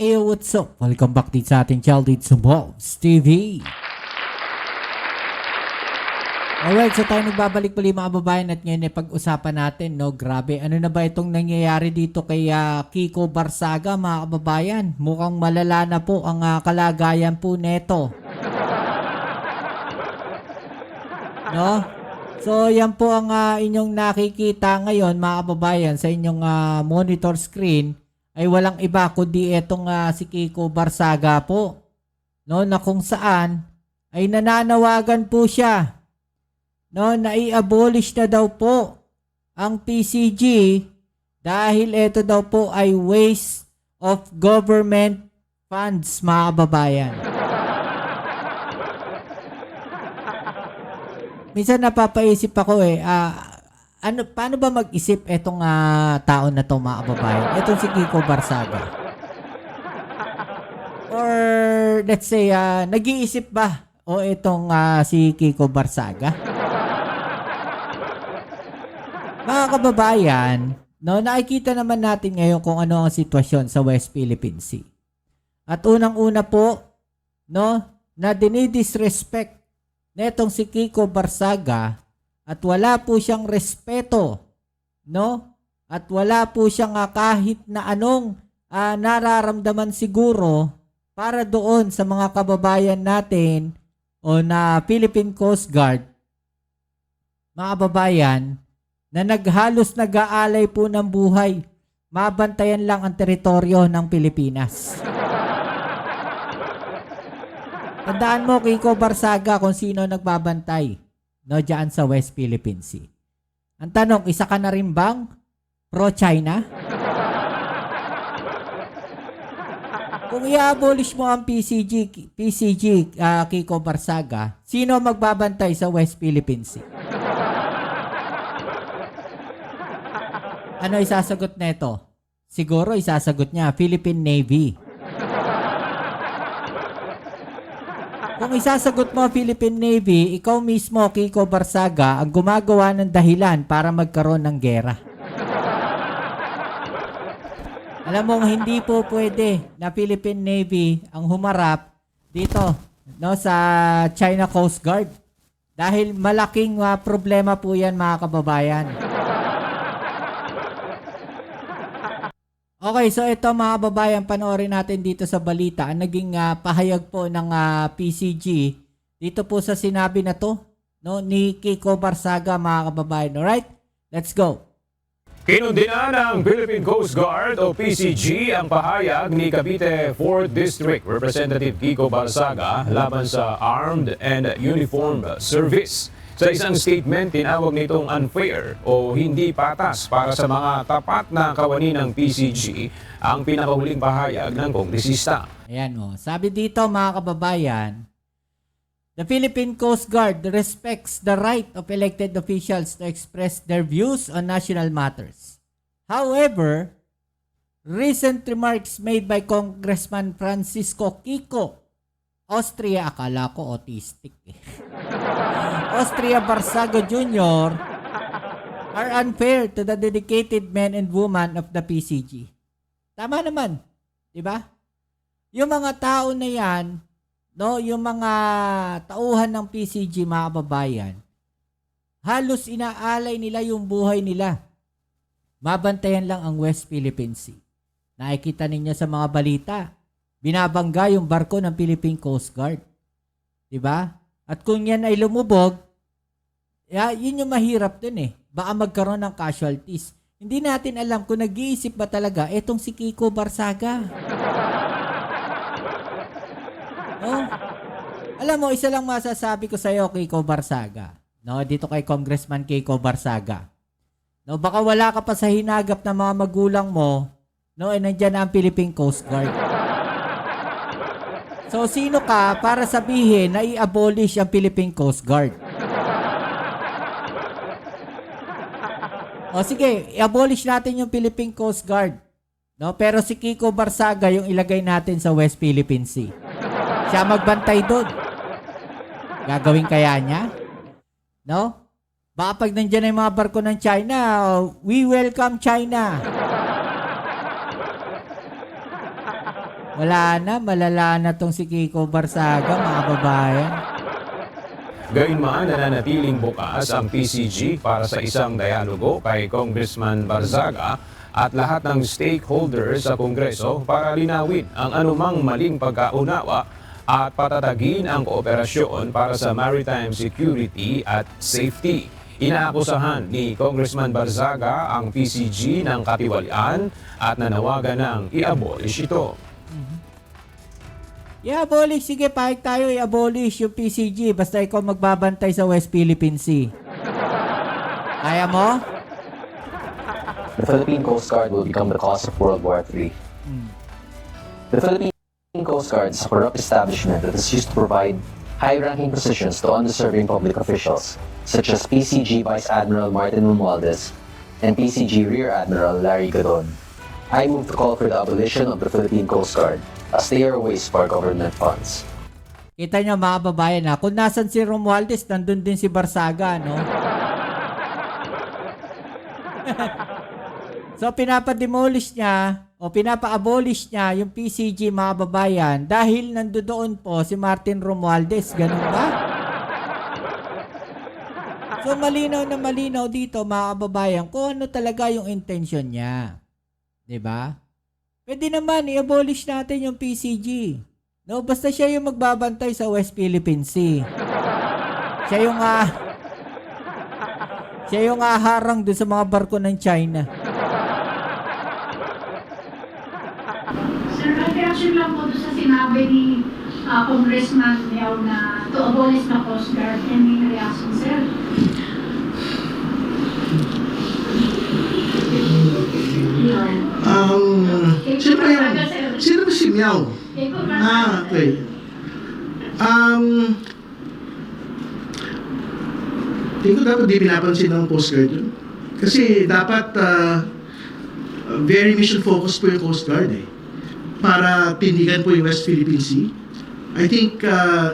Hey, what's up? Welcome back din sa ating Child It's Bobs TV. Alright, so tayo nagbabalik muli mga babayan at ngayon ay pag-usapan natin, no? Grabe, ano na ba itong nangyayari dito kay Kiko Barsaga mga kababayan? Mukhang malala na po ang kalagayan po neto. No? So, yan po ang inyong nakikita ngayon mga kababayan sa inyong monitor screen ay walang iba kundi itong si Kiko Barsaga po. No, na kung saan ay nananawagan po siya, no, na i-abolish na daw po ang PCG dahil ito daw po ay waste of government funds mga kababayan. Minsan napapaisip ako paano ba mag-isip etong tao na to mga kababayan? Etong si Kiko Barsaga. Or let's say, nag-iisip ba o etong si Kiko Barsaga? Mga kababayan, no, nakikita naman natin ngayon kung ano ang sitwasyon sa West Philippine Sea. At unang-una po, no, na dinidisrespect netong si Kiko Barsaga at wala po siyang respeto, no? At wala po siyang kahit na anong nararamdaman siguro para doon sa mga kababayan natin o na Philippine Coast Guard, mga kababayan, na naghalos nag-aalay po ng buhay, mabantayan lang ang teritoryo ng Pilipinas. Tandaan mo, Kiko Barsaga, kung sino nagbabantay, no, dyan sa West Philippine Sea. Ang tanong, isa ka na rin bang pro-China? Kung i-abolish mo ang PCG, Kiko Barsaga, sino magbabantay sa West Philippine Sea? Ano isasagot nito? Siguro isasagot niya, Philippine Navy. Kung isasagot mo Philippine Navy, ikaw mismo, Kiko Barsaga, ang gumagawa ng dahilan para magkaroon ng gera. Alam mo, hindi po pwede na Philippine Navy ang humarap dito, no, sa China Coast Guard. Dahil malaking problema po yan mga kababayan. Okay, so ito mga babayan, panoorin natin dito sa balita. Ang naging pahayag po ng PCG dito po sa sinabi na to, no, ni Kiko Barsaga mga kababayan. Alright, let's go. Kinundina ng Philippine Coast Guard o PCG ang pahayag ni Cavite 4th District Representative Kiko Barsaga laban sa Armed and Uniformed Service. Sa isang statement, tinawag nitong unfair o hindi patas para sa mga tapat na kawani ng PCG ang pinakahuling pahayag ng kongresista. Ayan o, sabi dito mga kababayan, the Philippine Coast Guard respects the right of elected officials to express their views on national matters. However, recent remarks made by Congressman Francisco Kiko Austria, akala ko autistic Austria Barsaga Jr. are unfair to the dedicated men and women of the PCG. Tama naman, di ba? Yung mga tao na yan, no, yung mga tauhan ng PCG mga kababayan, halos inaalay nila yung buhay nila. Mabantayan lang ang West Philippine Sea. Nakikita ninyo sa mga balita, binabangga yung barko ng Philippine Coast Guard. Diba? At kung yan ay lumubog, yun yung mahirap dun eh. Baka magkaroon ng casualties. Hindi natin alam kung nag-iisip ba talaga etong si Kiko Barsaga. Oh. Alam mo, isa lang masasabi ko sa'yo, Kiko Barsaga. No, dito kay Congressman Kiko Barsaga. No, baka wala ka pa sa hinagap ng mga magulang mo, no, nandiyan na ang Philippine Coast Guard. So, sino ka para sabihin na i-abolish ang Philippine Coast Guard? O sige, i-abolish natin yung Philippine Coast Guard. No? Pero si Kiko Barsaga yung ilagay natin sa West Philippine Sea. Siya magbantay doon. Gagawin kaya niya? No? Baka pag nandiyan na yung mga barko ng China, we welcome China. malala na tong si Kiko Barsaga, mga kababayan. Gayunman, nananatiling bukas ang PCG para sa isang dialogo kay Congressman Barzaga at lahat ng stakeholders sa Kongreso para linawin ang anumang maling pagkaunawa at patatagin ang kooperasyon para sa maritime security at safety. Inaakusahan ni Congressman Barzaga ang PCG ng katiwalian at nanawagan ng i-abolish ito. I-abolish, sige, pahig tayo i-abolish yung PCG basta ikaw magbabantay sa West Philippine Sea. Kaya mo? The Philippine Coast Guard will become the cause of World War III. The Philippine Coast Guard is a corrupt establishment that is used to provide high-ranking positions to undeserving public officials, such as PCG Vice Admiral Martin Romualdez and PCG Rear Admiral Larry Gadon. I move to call for the abolition of the Philippine Coast Guard, as they are a waste for government funds. Kita nyo mga babayan ha, kung nasan si Romualdez, nandun din si Barsaga, no? So pinapademolish niya o pinapa-abolish niya yung PCG mga babayan dahil nandoon po si Martin Romualdez, ganun ba? So malinaw na malinaw dito mga kababayan kung ano talaga yung intention niya. 'Di ba? Pwede naman i-abolish natin yung PCG. No, basta siya yung magbabantay sa West Philippine Sea. Siya yung harang doon sa mga barko ng China. Sir, reaction lang po doon sa sinabi ni Congressman Yao na to abolish the Coast Guard. Any reaction, sir? Siyempre yung, sino ba si Miao? Okay. Tingin ko dapat di pinapansin ng Coast Guard yun. Kasi dapat very mission focused po yung Coast Guard eh. Para tindigan po yung West Philippine Sea. I think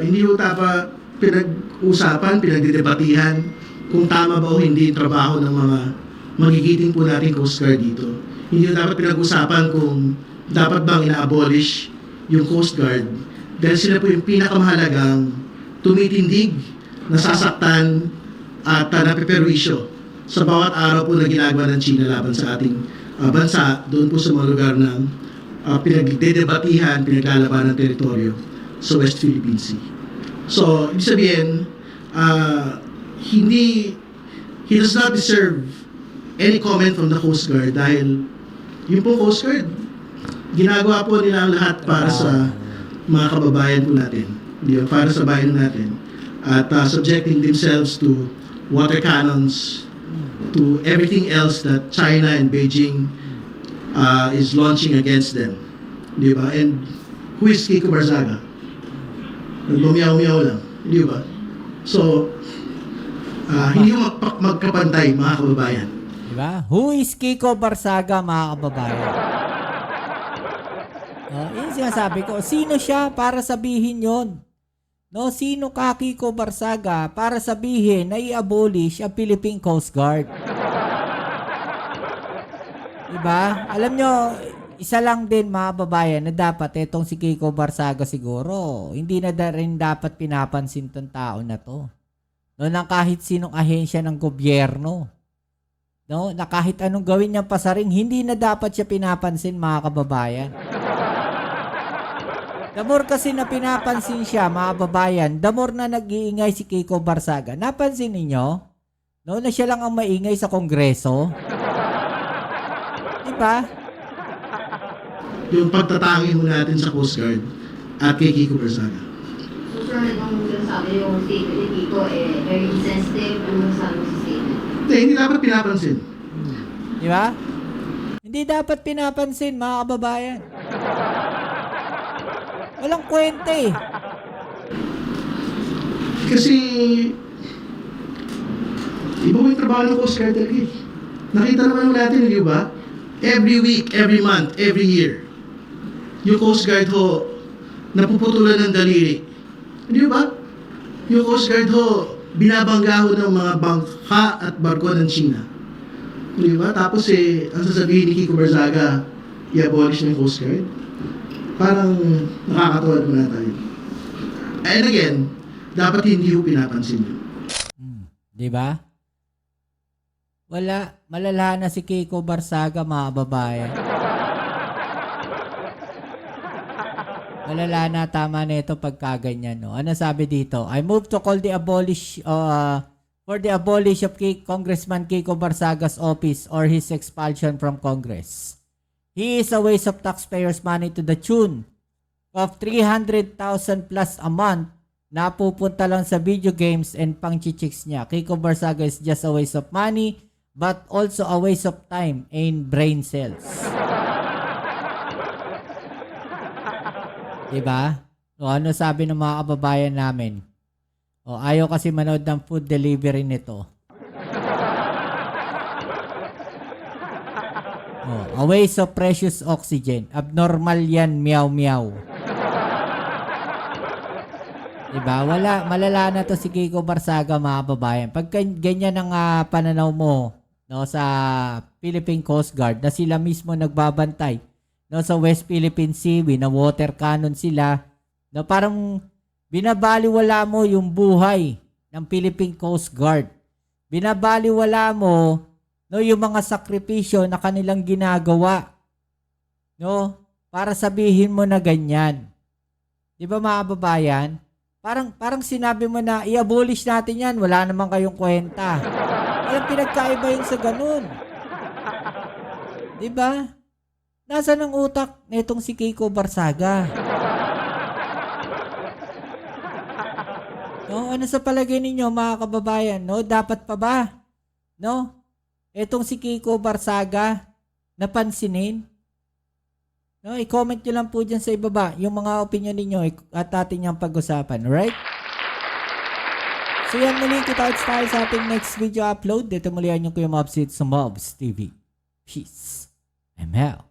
hindi po dapat pinag-usapan, pinagdidebatihan kung tama ba o hindi yung trabaho ng mga magigiting po natin Coast Guard dito. Hindi po dapat pinag-usapan kung dapat bang ina-abolish yung Coast Guard dahil sila po yung pinakamahalagang tumitindig, nasasaktan at napeperwisyo sa bawat araw po na ginagawa ng China laban sa ating bansa doon po sa mga lugar ng pinagdedebatihan, pinaglalaban ng teritoryo sa West Philippine Sea. So, ibig sabihin, he does not deserve any comment from the Coast Guard dahil yung po Coast Guard, ginagawa po nila ang lahat para sa mga kababayan po natin, di ba? Para sa bayan natin, at subjecting themselves to water cannons, to everything else that China and Beijing is launching against them, di ba? And who is Kiko Barzaga? Nagbumiyaw-miyaw lang, di ba? So, hindi mo magkapantay mga kababayan. Diba? Who is Kiko Barsaga, mga kababayan? No, yun sinasabi ko. Sino siya para sabihin yon? No, sino ka Kiko Barsaga para sabihin na i-abolish ang Philippine Coast Guard? Diba? Alam nyo, isa lang din mga babayan na dapat itong si Kiko Barsaga siguro. Hindi na rin dapat pinapansin tong tao na to. No, ng kahit sinong ahensya ng gobyerno. No, na kahit anong gawin niyang pasaring, hindi na dapat siya pinapansin mga kababayan. The more kasi na pinapansin siya mga kababayan, the more na nag-iingay si Kiko Barsaga. Napansin ninyo? No, na siya lang ang maingay sa Kongreso. Diba? Yung pagtatangi mo natin sa Coast Guard at kay Kiko Barsaga. So sir, nung sabi yung statement ni Kiko, very insensitive, ano sabi mo sa statement? Hindi dapat pinapansin. Di ba? Hindi dapat pinapansin, mga kababayan. Walang kwenta eh. Kasi, iba mo yung trabaho ng Coast Guard talaga eh. Nakita naman natin, di ba? Every week, every month, every year, yung Coast Guard ho, napuputulan ng daliri. Di ba? Yung Coast Guard ho, binabangga ho ng mga bangka at barko ng China. Di ba? Tapos ang sasabihin ni Kiko Barzaga, i-abolish ng Coast Guard. Parang nakakatawa naman na tayo. And again, dapat hindi ho pinapansin yun. Di ba? Malala na si Kiko Barsaga, mga babae. Malala na, tama na ito pagkaganyan, no? Ano sabi dito? I move to call for the abolish of Congressman Kiko Barsaga's office or his expulsion from Congress. He is a waste of taxpayers' money to the tune of 300,000 plus a month na pupunta lang sa video games and pang-chichicks niya. Kiko Barsaga is just a waste of money but also a waste of time and brain cells. Diba? O ano sabi ng mga kababayan namin? O ayaw kasi manood ng food delivery nito. O, a waste of precious oxygen. Abnormal yan, meow meow. Diba? Malala na to si Kiko Barsaga, mga kababayan. Pag ganyan ang pananaw mo, no, sa Philippine Coast Guard na sila mismo nagbabantay, no, sa West Philippine Sea, na water cannon sila, no, parang binabaliwala mo yung buhay ng Philippine Coast Guard. Binabaliwala mo, no, yung mga sakripisyo na kanilang ginagawa, no, para sabihin mo na ganyan. Di ba, mga kababayan? Parang sinabi mo na i-abolish natin yan, wala naman kayong kwenta. Walang pinagkaiba yun sa ganun. Di ba? Nasaan ang utak nitong si Kiko Barsaga? No, ano sa palagay ninyo, mga kababayan? No, dapat pa ba? No? Etong si Kiko Barsaga napansinin? No, i-comment nyo lang po dyan sa ibaba yung mga opinion ninyo at atin niyang pag-usapan. Alright? So yan, muli kita-kits tayo sa ating next video upload. Dito muli yan yung Kuya Mobs sa Mobs TV. Peace. I'm out.